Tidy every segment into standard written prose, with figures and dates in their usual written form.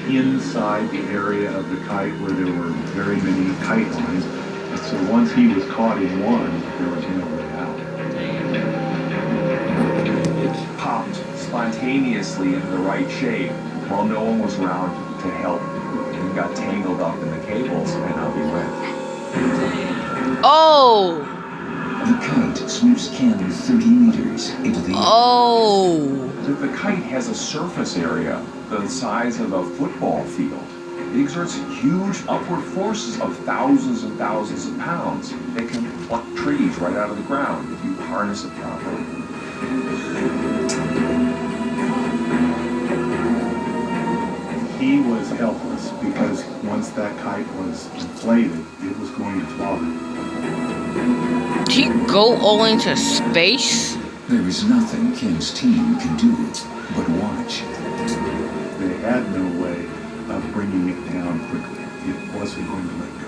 inside the area of the kite where there were very many kite lines. And so once he was caught in one, there was no way out. It popped spontaneously into the right shape while no one was around to help. He got tangled up in the cables and out he went. Oh! The kite sweeps Ken 30 meters into the air. Oh! The kite has a surface area the size of a football field. It exerts huge upward forces of thousands and thousands of pounds. It can pluck trees right out of the ground if you harness it properly. He was helpless because once that kite was inflated, it was going to fly. Did he go all into space? There is nothing Ken's team can do but watch. They had no way of bringing it down quickly. It wasn't going to let go.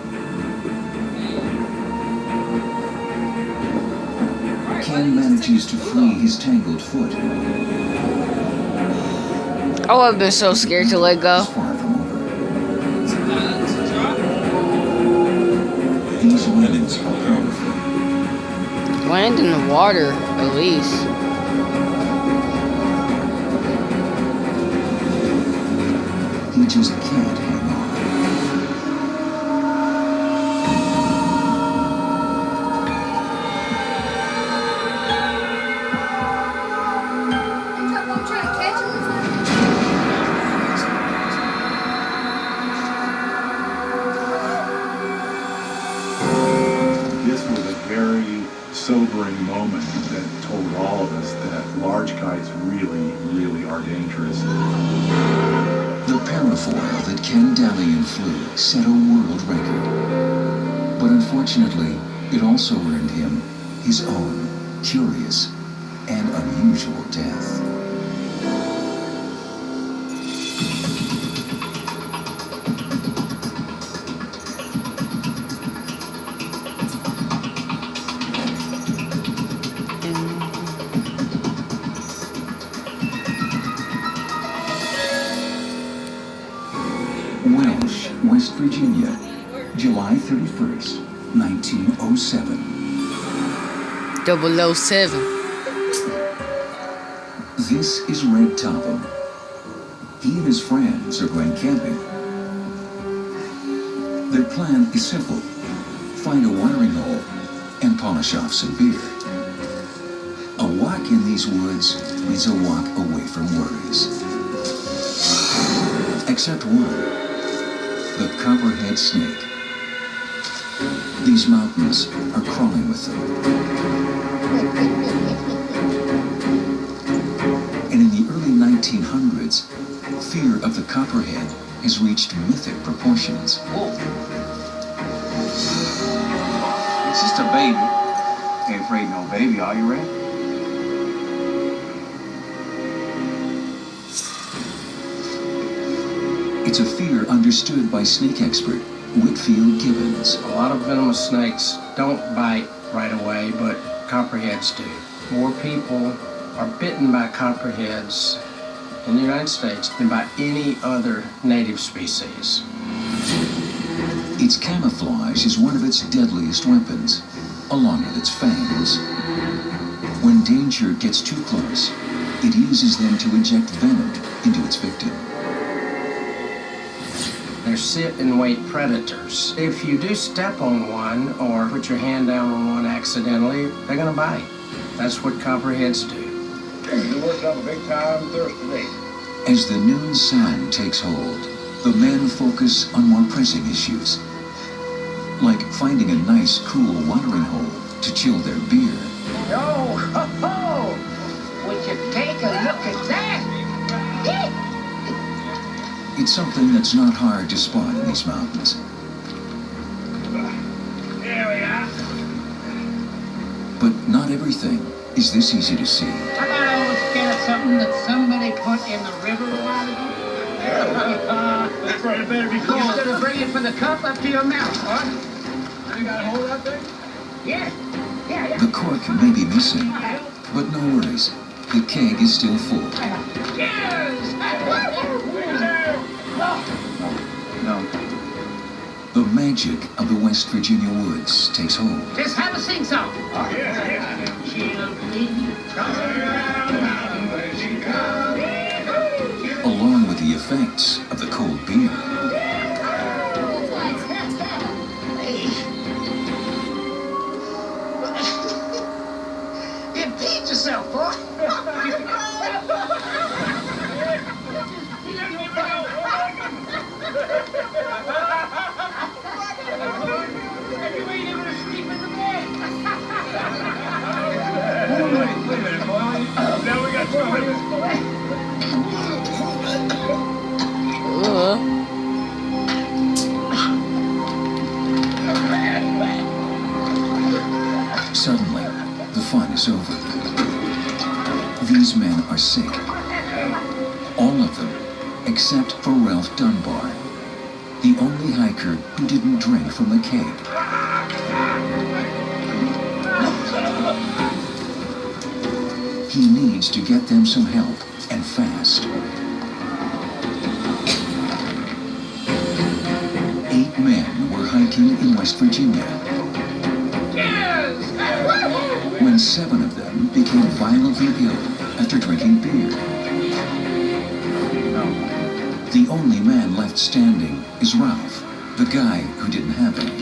Ken manages to free his tangled foot. I would have been so scared to let go. It's far from over. These winds are powerful. Land in the water, at least. He just can't hang on. I'm trying to catch him. This was a very sobering moment that told all of us that large kites really, really are dangerous. The parafoil that Ken Dalian flew set a world record. But unfortunately, it also earned him his own curious and unusual death. Welsh, West Virginia, July 31st, 1907. 007. This is Red Topham. He and his friends are going camping. Their plan is simple. Find a watering hole and polish off some beer. A walk in these woods means a walk away from worries. Except one. The copperhead snake. These mountains are crawling with them. And in the early 1900s, fear of the copperhead has reached mythic proportions. It's just a baby. Ain't afraid of no baby, are you, Ray? It's a fear understood by snake expert Whitfield Gibbons. A lot of venomous snakes don't bite right away, but copperheads do. More people are bitten by copperheads in the United States than by any other native species. Its camouflage is one of its deadliest weapons, along with its fangs. When danger gets too close, it uses them to inject venom into its victim. They're sit-and-wait predators. If you do step on one or put your hand down on one accidentally, they're gonna bite. That's what copperheads do. You worked up a big-time thirst today. As the noon sun takes hold, the men focus on more pressing issues, like finding a nice, cool watering hole to chill their beer. Oh, ho, ho! Would you take a look at that? It's something that's not hard to spot in these mountains. There we are. But not everything is this easy to see. How about I was scared of something that somebody put in the river a while ago? That's right, it better be cool. Instead of bringing it from the cup up to your mouth, huh? You got a hold of that thing? Yeah. Yeah. The cork may be missing, but no worries. The keg is still full. Cheers! magic of the West Virginia woods takes hold. Just have a sing song. Along with the effects of the cold beer. You beat yourself, boy. Suddenly, the fun is over. These men are sick. All of them, except for Ralph Dunbar, the only hiker who didn't drink from the keg. He needs to get them some help, and fast. 8 men were hiking in West Virginia, when 7 of them became violently ill after drinking beer. The only man left standing is Ralph, the guy who didn't have any.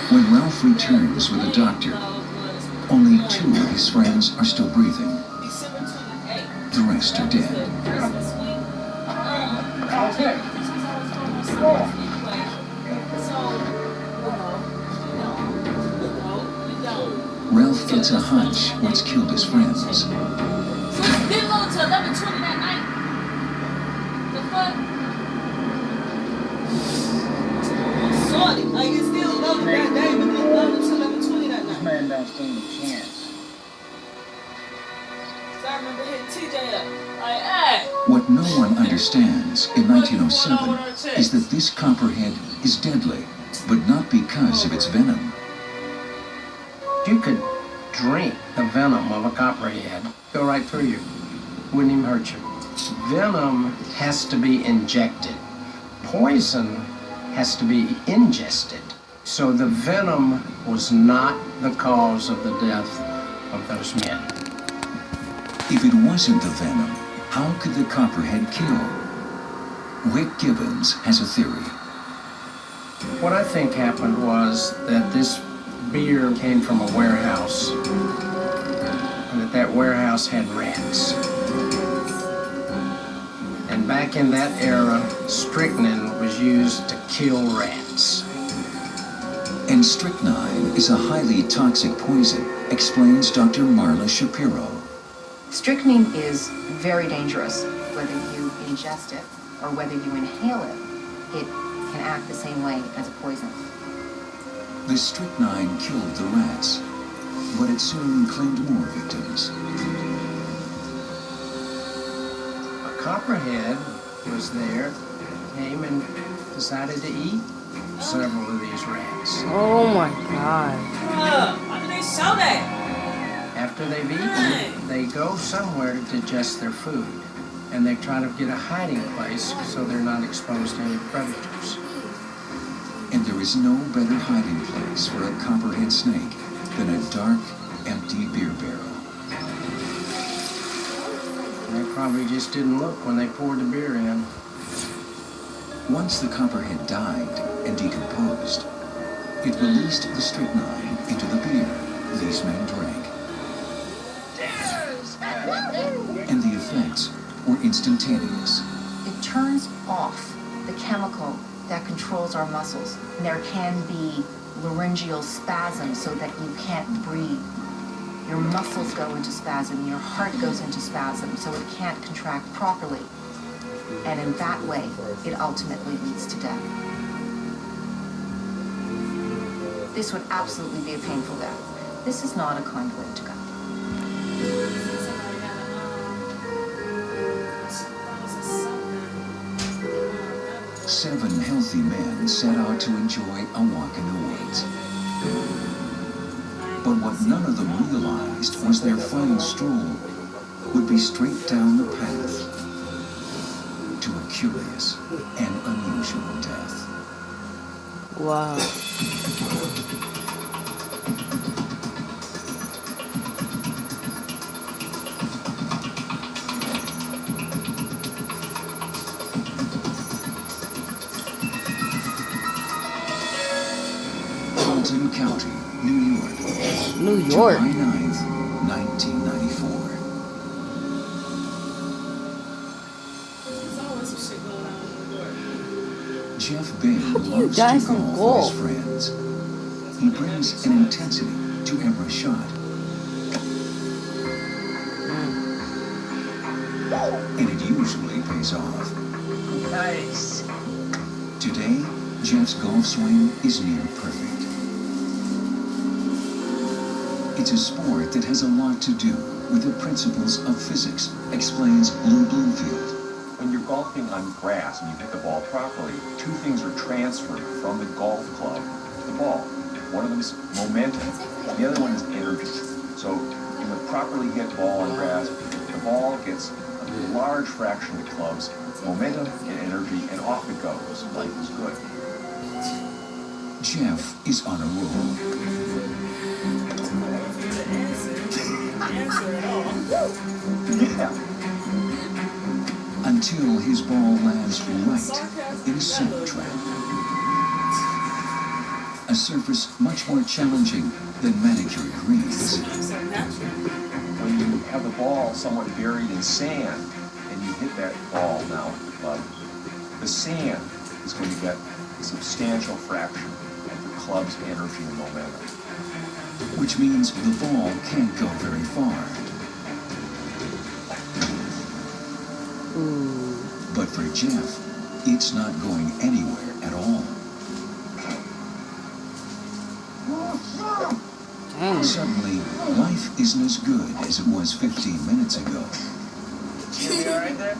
When Ralph returns with a doctor, only 2 of his friends are still breathing. The rest are dead. Ralph gets a hunch what's killed his friends. So you didn't go to 11:20 that night? The fuck? I'm sorry. Like, it's still 11 that day, but then 11 to 11:20 that night. This man don't stand a chance. So I remember hitting TJ up. Like, hey. What no one understands in 1907 is that this copperhead is deadly, but not because of its venom. You could drink the venom of a copperhead, go right through you. Wouldn't even hurt you. Venom has to be injected. Poison has to be ingested. So the venom was not the cause of the death of those men. If it wasn't the venom, how could the copperhead kill? Wick Gibbons has a theory. What I think happened was that this beer came from a warehouse, and that warehouse had rats. And back in that era, strychnine was used to kill rats. And strychnine is a highly toxic poison, explains Dr. Marla Shapiro. Strychnine is very dangerous. Whether you ingest it or whether you inhale it, it can act the same way as a poison. The strychnine killed the rats, but it soon claimed more victims. A copperhead was there, came and decided to eat several of these rats. Oh my god. Why did they show that? After they've eaten, they go somewhere to digest their food, and they try to get a hiding place so they're not exposed to any predators. And there is no better hiding place for a copperhead snake than a dark, empty beer barrel. They probably just didn't look when they poured the beer in. Once the copperhead died and decomposed, it released the strychnine into the beer these men drank. And the effects were instantaneous. It turns off the chemical that controls our muscles. And there can be laryngeal spasms so that you can't breathe. Your muscles go into spasm, your heart goes into spasm, so it can't contract properly. And in that way, it ultimately leads to death. This would absolutely be a painful death. This is not a kind way to go. 7 healthy men set out to enjoy a walk in the woods. But what none of them realized was their final stroll would be straight down the path to a curious and unusual death. Wow. Fulton County, New York. New York. July 9th, 1994. There's always some shit going on in New York. Jeff Bain How do you loves die to from golf golf? with his friends. He brings an intensity to every shot. And it usually pays off. Nice. Today, Jeff's golf swing is near perfect. It's a sport that has a lot to do with the principles of physics, explains Lou Bloomfield. When you're golfing on grass and you hit the ball properly, two things are transferred from the golf club to the ball. One of them is momentum, and the other one is energy. So in a properly hit ball on grass, the ball gets a large fraction of the club's momentum and energy, and off it goes. Life is good. Jeff is on a roll. Yeah. Until his ball lands right in a sand trap. A surface much more challenging than manicured greens. When you have the ball somewhat buried in sand and you hit that ball now with the club, the sand is going to get a substantial fraction of the club's energy and momentum. Which means the ball can't go very far. But for Jeff, it's not going anywhere at all. Suddenly, life isn't as good as it was 15 minutes ago. You be all right there?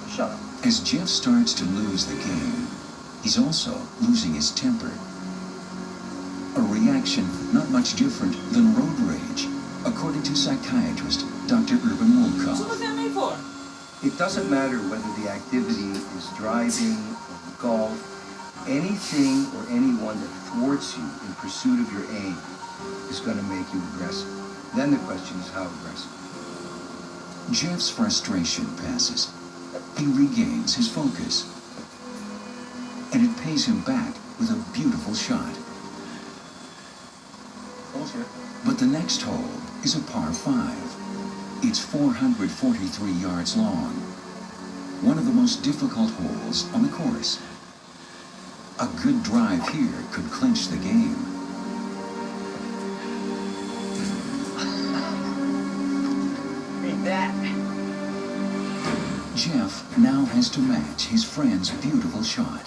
Shut up. As Jeff starts to lose the game, he's also losing his temper. A reaction not much different than road rage, according to psychiatrist Dr. Urban What you Wolkoff. looking at me for? It doesn't matter whether the activity is driving, golf, anything or anyone that thwarts you in pursuit of your aim is going to make you aggressive. Then the question is how aggressive. Jeff's frustration passes. He regains his focus. And it pays him back with a beautiful shot. But the next hole is a par 5. It's 443 yards long. One of the most difficult holes on the course. A good drive here could clinch the game. Read that. Jeff now has to match his friend's beautiful shot.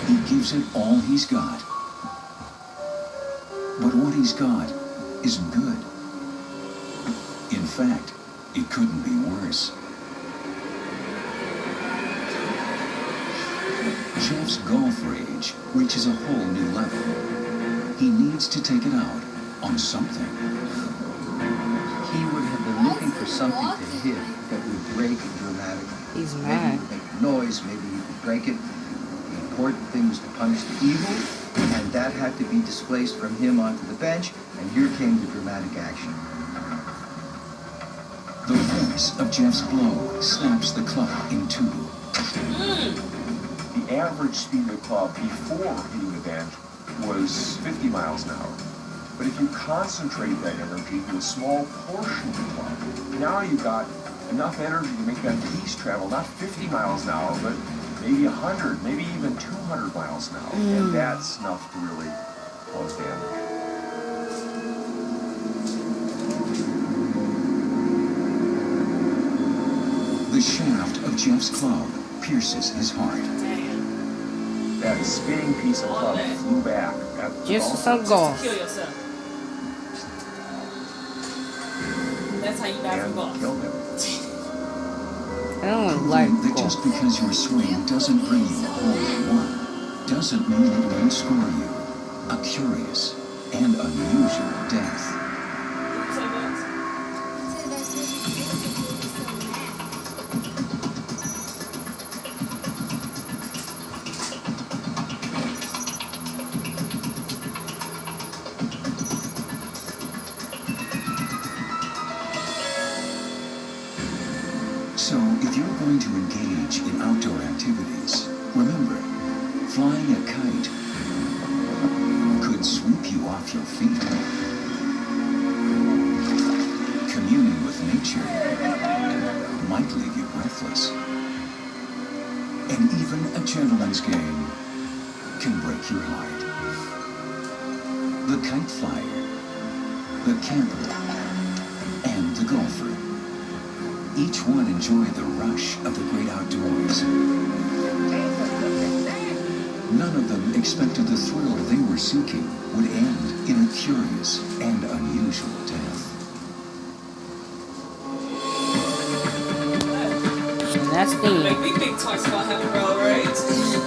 He gives it all he's got. But what he's got isn't good. In fact, it couldn't be worse. Jeff's golf rage reaches a whole new level. He needs to take it out on something. He would have been looking for something to hit that would break it dramatically. He's Maybe mad. it would make a noise, maybe he could break it. The important thing was to punish the evil, and that had to be displaced from him onto the bench, and here came the dramatic action. The force of Jeff's blow snaps the club in two. The average speed of the club before hitting the bench was 50 miles an hour. But if you concentrate that energy to a small portion of the club, now you've got enough energy to make that piece travel not 50 miles an hour, but maybe 100, maybe even 200 miles an hour. And that's enough to really cause damage. The shaft of Jeff's club pierces his heart. That spinning piece of club flew back at the Just for golf some golf. Kill yourself. That's how you die from and golf. killed him. I don't like Proving that golf. just because your swing doesn't bring you a hole in one, doesn't mean it won't score you a curious and unusual death. you're going to engage in outdoor activities, remember, flying a kite could sweep you off your feet. Communing with nature might leave you breathless. And even a gentleman's game can break your heart. The kite flyer, the camper, and the golfer. Each one enjoyed the rush of the great outdoors. None of them expected the thrill they were seeking would end in a curious and unusual death. And that's the Make me think twice about having a roll, right?